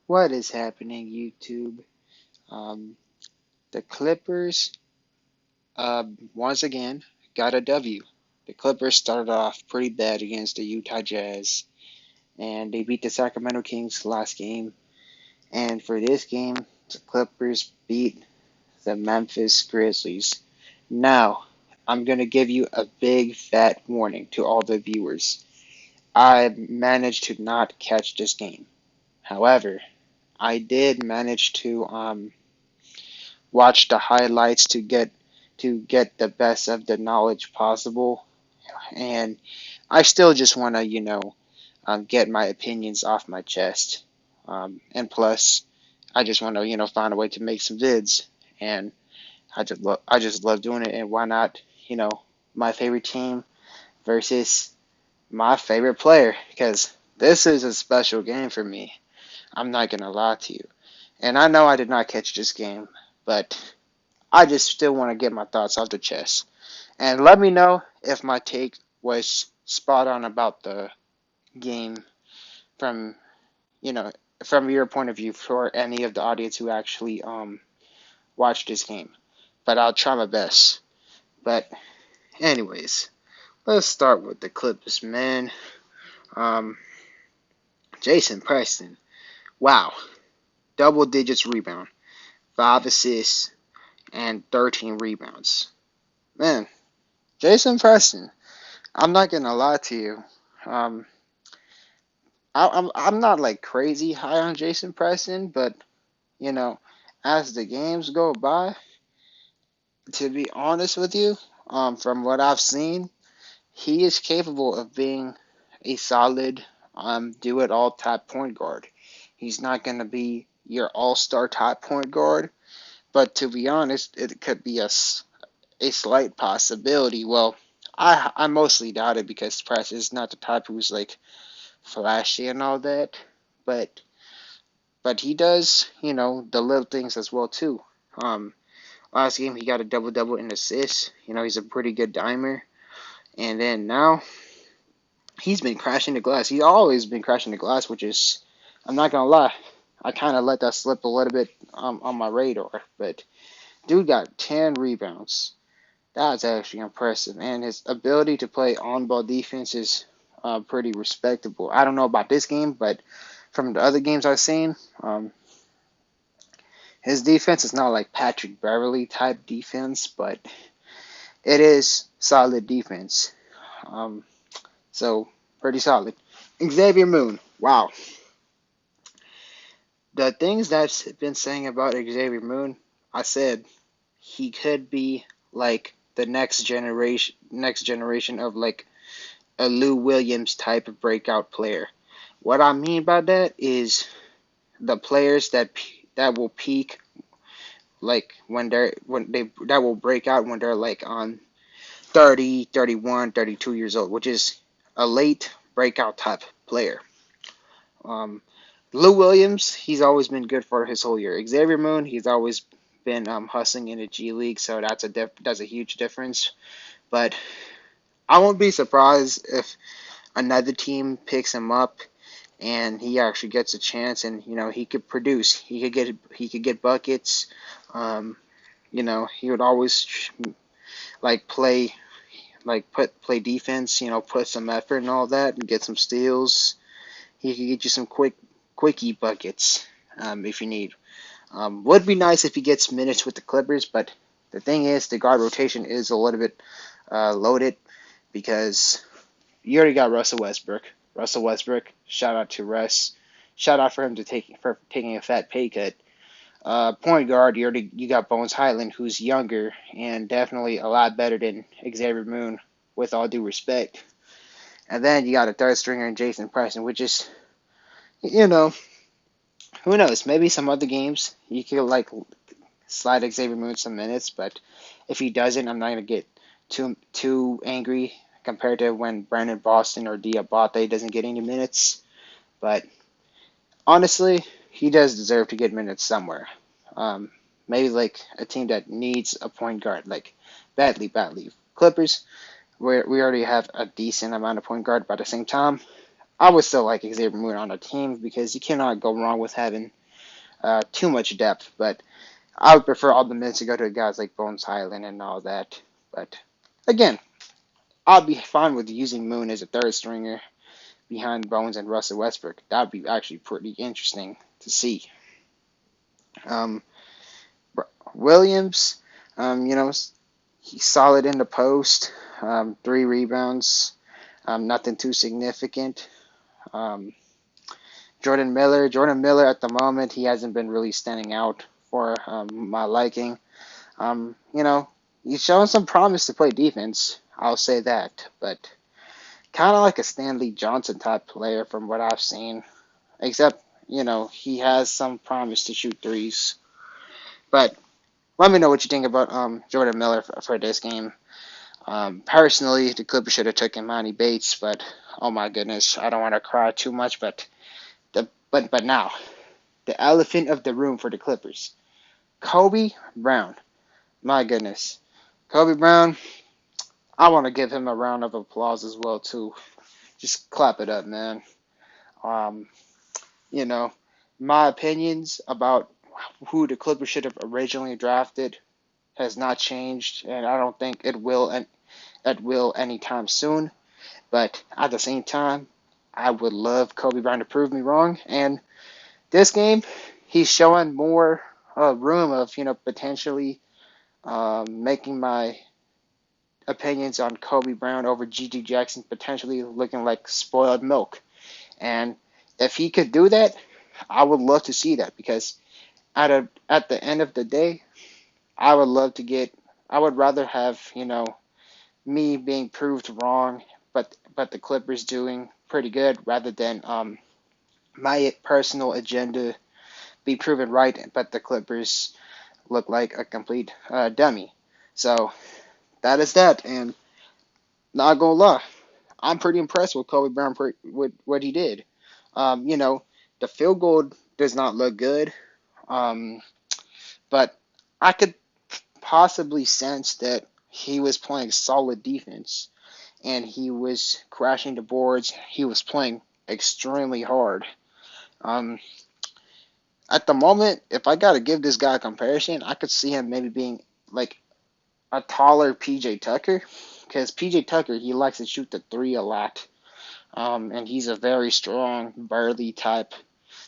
What is happening, YouTube? Um, the Clippers, once again, got a W. The Clippers started off pretty bad against the Utah Jazz, and they beat the Sacramento Kings last game. And for this game, the Clippers beat the Memphis Grizzlies. Now, I'm going to give you a big fat warning to all the viewers. I managed to not catch this game. However, I did manage to watch the highlights to get the best of the knowledge possible, and I still just want to get my opinions off my chest, and plus I just want to find a way to make some vids, and I just love doing it, and why not my favorite team versus my favorite player, because this is a special game for me. I'm not gonna lie to you, and I know I did not catch this game, but I just still want to get my thoughts off the chest. And let me know if my take was spot on about the game from, you know, from your point of view for any of the audience who actually watched this game. But I'll try my best. But anyways, let's start with the Clippers, man. Um, Jason Preston. Wow. Double digits rebound, 5 assists, and 13 rebounds. Man, Jason Preston. I'm not gonna lie to you. Um, I'm not like crazy high on Jason Preston, but you know, as the games go by, to be honest with you, from what I've seen, he is capable of being a solid do it all type point guard. He's not gonna be your all star type point guard, but to be honest, it could be a slight possibility. Well, I mostly doubt it because Preston is not the type who's like flashy and all that, but he does, the little things as well too. Um, Last game he got a double double in assists. He's a pretty good dimer, and then now he's been crashing the glass. He's always been crashing the glass, which is, I'm not gonna lie, I kind of let that slip a little bit on my radar, but dude got 10 rebounds. That's actually impressive, and his ability to play on-ball defense is pretty respectable. I don't know about this game, but from the other games I've seen, his defense is not like Patrick Beverly type defense, but it is solid defense. Um, so pretty solid. Xavier Moon, wow. The things that's been saying about Xavier Moon, I said he could be like the next generation of like a Lou Williams type of breakout player. What I mean by that is the players that will peak like when they that will break out when they're like on 30, 31, 32 years old, which is a late breakout type player. Um, Lou Williams, he's always been good for his whole year. Xavier Moon, he's always been hustling in the G League, so that's a huge difference. But I won't be surprised if another team picks him up and he actually gets a chance, and he could produce. He could get buckets. Um, he would always like play defense. Put some effort and all that, and get some steals. He could get you some quickie buckets if you need. Would be nice if he gets minutes with the Clippers, but the thing is, the guard rotation is a little bit loaded because you already got Russell Westbrook. Russell Westbrook, shout out to Russ. Shout out for him for taking a fat pay cut. Point guard, you got Bones Highland, who's younger and definitely a lot better than Xavier Moon, with all due respect. And then you got a third stringer in Jason Preston, which is, you know, who knows? Maybe some other games you could like slide Xavier Moon some minutes, but if he doesn't, I'm not gonna get too angry compared to when Brandon Boston or Diabate doesn't get any minutes. But honestly, he does deserve to get minutes somewhere. Maybe like a team that needs a point guard, like badly. Clippers, where we already have a decent amount of point guard, but at the same time, I would still like Xavier Moon on a team because you cannot go wrong with having too much depth. But I would prefer all the minutes to go to guys like Bones Highland and all that. But again, I'd be fine with using Moon as a third stringer behind Bones and Russell Westbrook. That'd be actually pretty interesting to see. Um, Williams, he's solid in the post. 3 rebounds, nothing too significant. Um, Jordan Miller at the moment, he hasn't been really standing out for my liking. He's showing some promise to play defense. I'll say that, but kind of like a Stanley Johnson type player from what I've seen. Except, he has some promise to shoot threes. But let me know what you think about Jordan Miller for this game. Personally, the Clippers should have taken Monty Bates, but oh my goodness, I don't want to cry too much. But now the elephant of the room for the Clippers, Kobe Brown. My goodness, Kobe Brown. I want to give him a round of applause as well too. Just clap it up, man. Um, you know, my opinions about who the Clippers should have originally drafted has not changed, and I don't think it will. And it will anytime soon. But at the same time, I would love Kobe Bryant to prove me wrong. And this game, he's showing more room of potentially making my opinions on Kobe Bryant over G.G. Jackson potentially looking like spoiled milk. And if he could do that, I would love to see that because at the end of the day, I would love to get. I would rather have me being proved wrong, but the Clippers doing pretty good rather than my personal agenda be proven right, but the Clippers look like a complete dummy. So that is that, and not gonna lie, I'm pretty impressed with Kobe Brown with what he did. The field goal does not look good, um, but I could possibly sense that he was playing solid defense and he was crashing the boards. He was playing extremely hard. Um, at the moment, if I got to give this guy a comparison, I could see him maybe being like a taller PJ Tucker because PJ Tucker, he likes to shoot the three a lot. And he's a very strong, burly type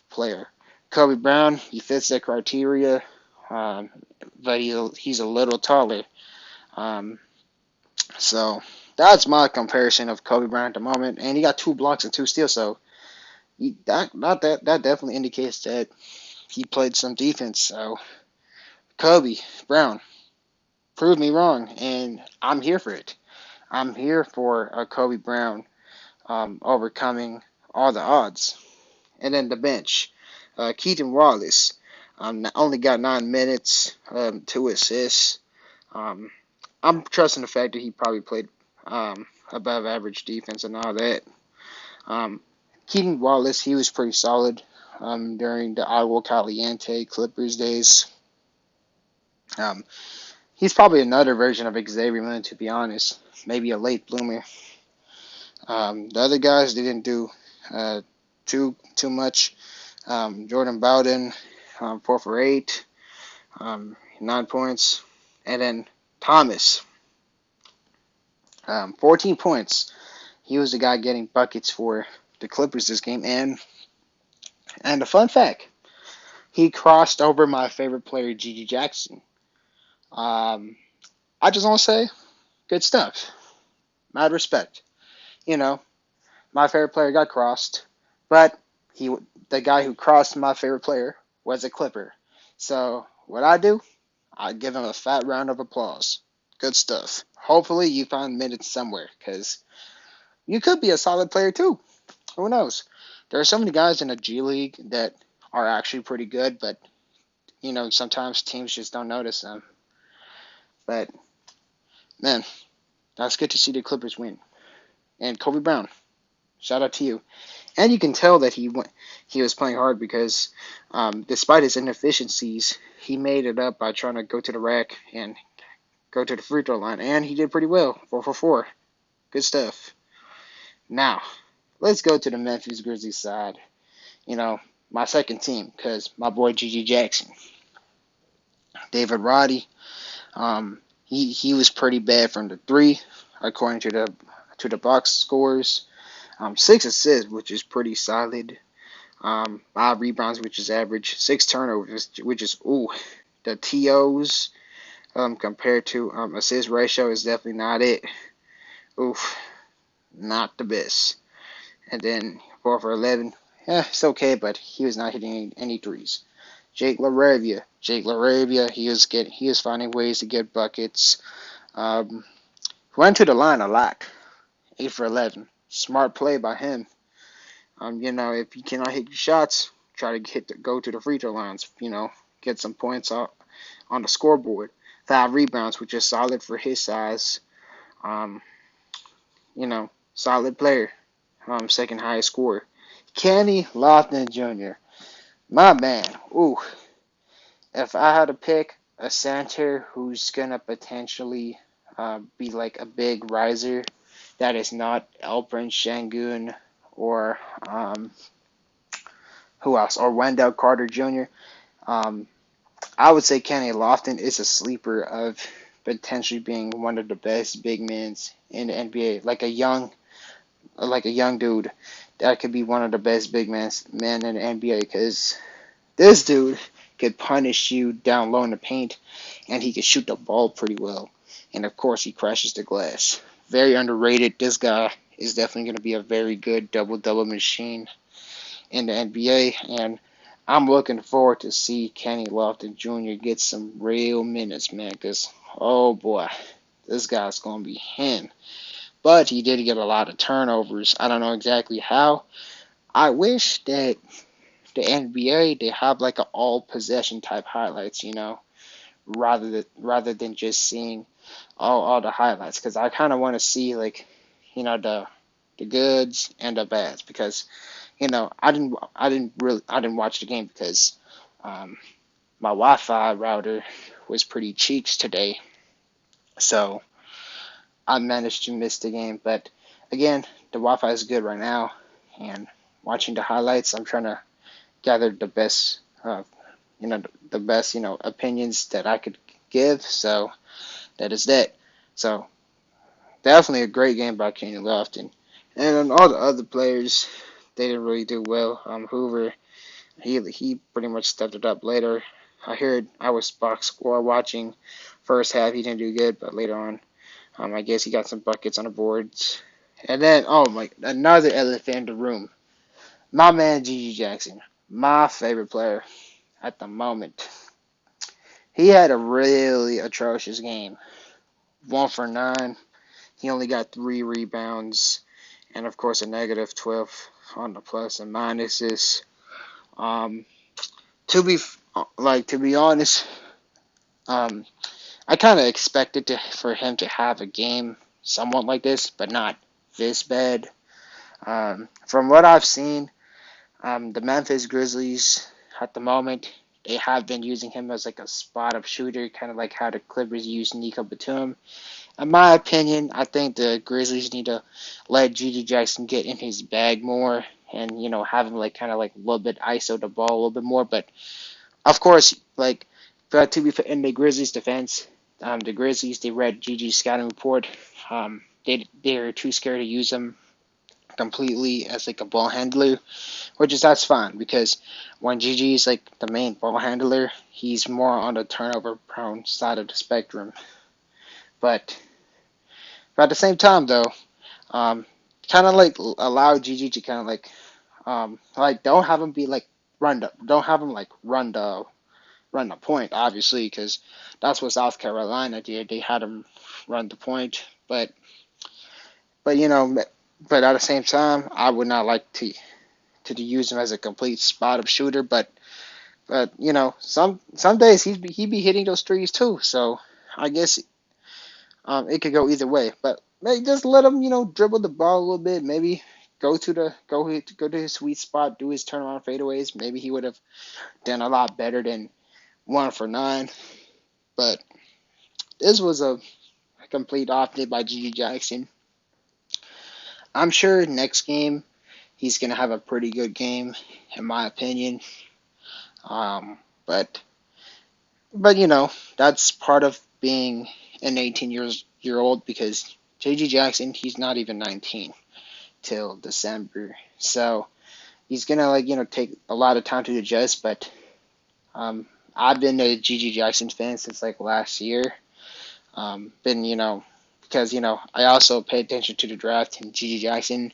player. Kobe Brown, he fits that criteria, um, but he's a little taller. Um, so that's my comparison of Kobe Bryant at the moment, and he got 2 blocks and 2 steals. So that definitely indicates that he played some defense. So Kobe Brown, prove me wrong, and I'm here for it. I'm here for Kobe Brown overcoming all the odds. And then the bench, Keaton Wallace, only got 9 minutes, 2 assists. Um, I'm trusting the fact that he probably played above average defense and all that. Um, Keaton Wallace, he was pretty solid during the Agua Caliente Clippers days. Um, he's probably another version of Xavier Leonard, to be honest. Maybe a late bloomer. The other guys didn't do too much. Jordan Bowden, 4 for 8, 9 points, and then Thomas, 14 points. He was the guy getting buckets for the Clippers this game, and a fun fact, he crossed over my favorite player, G.G. Jackson. I just want to say, good stuff. Mad respect. My favorite player got crossed, but the guy who crossed my favorite player was a Clipper. So what I do, I give him a fat round of applause. Good stuff. Hopefully you find minutes somewhere, because you could be a solid player too. Who knows? There are so many guys in the G League that are actually pretty good, but sometimes teams just don't notice them. But man, that's good to see the Clippers win. And Kobe Brown, shout out to you. And you can tell that he was playing hard because despite his inefficiencies, he made it up by trying to go to the rack and go to the free throw line. And he did pretty well, 4 for 4. Good stuff. Now, let's go to the Memphis Grizzlies side. my second team because my boy G.G. Jackson, David Roddy, he was pretty bad from the three, according to the box scores. 6 assists, which is pretty solid. 5 rebounds, which is average. 6 turnovers, which is ooh. The TOs compared to assist ratio is definitely not it. Oof, not the best. And then 4 for 11. Yeah, it's okay, but he was not hitting any threes. Jake LaRavia, he was finding ways to get buckets. Went to the line a lot. 8 for 11. Smart play by him. If you cannot hit your shots, try to go to the free throw lines. Get some points out on the scoreboard. 5 rebounds, which is solid for his size. Um, Solid player. Second highest scorer. Kenny Lofton Jr. My man. Ooh. If I had to pick a center who's gonna potentially be like a big riser, that is not Alperen Şengün or who else? Or Wendell Carter Jr. Um, I would say Kenny Lofton is a sleeper of potentially being one of the best big men in the NBA, like a young dude that could be one of the best big men in the NBA because this dude could punish you down low in the paint and he could shoot the ball pretty well. And of course, he crashes the glass. Very underrated. This guy is definitely going to be a very good double-double machine in the NBA, and I'm looking forward to see Kenny Lofton Jr. get some real minutes, man, because, oh boy, this guy's going to be him. But he did get a lot of turnovers. I don't know exactly how. I wish that the NBA, they have like an all possession type highlights, rather than just seeing all the highlights, because I kind of want to see like, the goods and the bads, because I didn't watch the game because my Wi-Fi router was pretty cheeks today, so I managed to miss the game. But again, the Wi-Fi is good right now, and watching the highlights, I'm trying to gather the best, opinions that I could give. So that is that. So definitely a great game by Kenny Lofton, and all the other players, they didn't really do well. Hoover, he pretty much stepped it up later. I was box score watching. First half he didn't do good, but later on, I guess he got some buckets on the boards. And then, oh my, another elephant in the room. My man G.G. Jackson, my favorite player at the moment. He had a really atrocious game. 1 for 9. He only got 3 rebounds, and of course a -12 on the plus and minuses. Um, to be honest, I kind of expected for him to have a game somewhat like this, but not this bad. From what I've seen, the Memphis Grizzlies at the moment, they have been using him as like a spot-up shooter, kind of like how the Clippers used Nico Batum. In my opinion, I think the Grizzlies need to let G.G. Jackson get in his bag more and, have him like kind of like a little bit ISO the ball a little bit more. But of course, like, to be in the Grizzlies' defense, the Grizzlies, they read Gigi's scouting report. They're too scared to use him completely as like a ball handler, that's fine because when Gigi is like the main ball handler, he's more on the turnover prone side of the spectrum. But at the same time though, kind of like allow Gigi to kind of like don't have him be like don't have him like run the point, obviously, because that's what South Carolina did. They had him run the point, but but at the same time, I would not like to use him as a complete spot up shooter. But some days he be hitting those threes too. So I guess it could go either way. But maybe just let him dribble the ball a little bit. Maybe go to his sweet spot, do his turnaround fadeaways. Maybe he would have done a lot better than 1 for 9. But this was a complete off day by G.G. Jackson. I'm sure next game he's gonna have a pretty good game, in my opinion. Um, but that's part of being an 18 year old because J.G. Jackson, he's not even 19 till December, so he's gonna take a lot of time to adjust. But um, I've been a J.G. Jackson fan since like last year. Been because I also pay attention to the draft, and J.G. Jackson,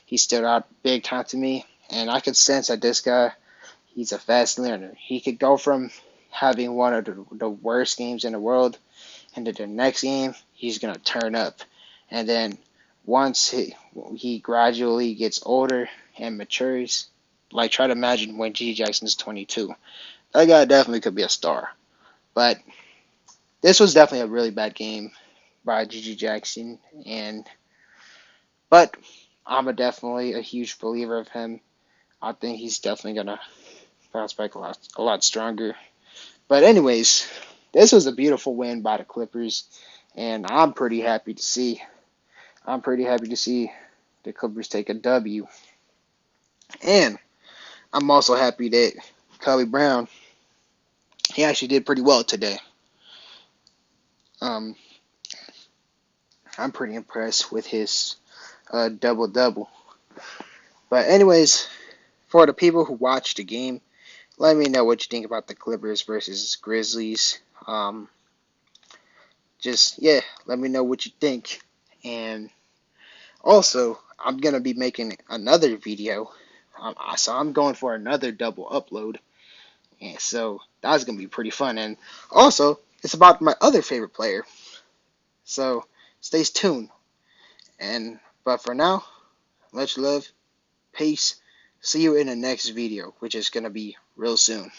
he stood out big time to me, and I could sense that this guy, he's a fast learner. He could go from having one of the worst games in the world into the next game, he's gonna turn up, and then once he gradually gets older and matures, like try to imagine when G Jackson's 22. That guy definitely could be a star. But this was definitely a really bad game by G Jackson, and but definitely a huge believer of him. I think he's definitely gonna bounce back a lot stronger. But anyways, this was a beautiful win by the Clippers, and I'm pretty happy to see the Clippers take a W. And I'm also happy that Kobe Brown, he actually did pretty well today. Um, I'm pretty impressed with his double double. But anyways, for the people who watched the game, let me know what you think about the Clippers versus Grizzlies. Just yeah, let me know what you think. And also, I'm gonna be making another video. So I'm going for another double upload. And so that's gonna be pretty fun. And also, it's about my other favorite player. So stay tuned. And but for now, much love, peace. See you in the next video, which is gonna be real soon.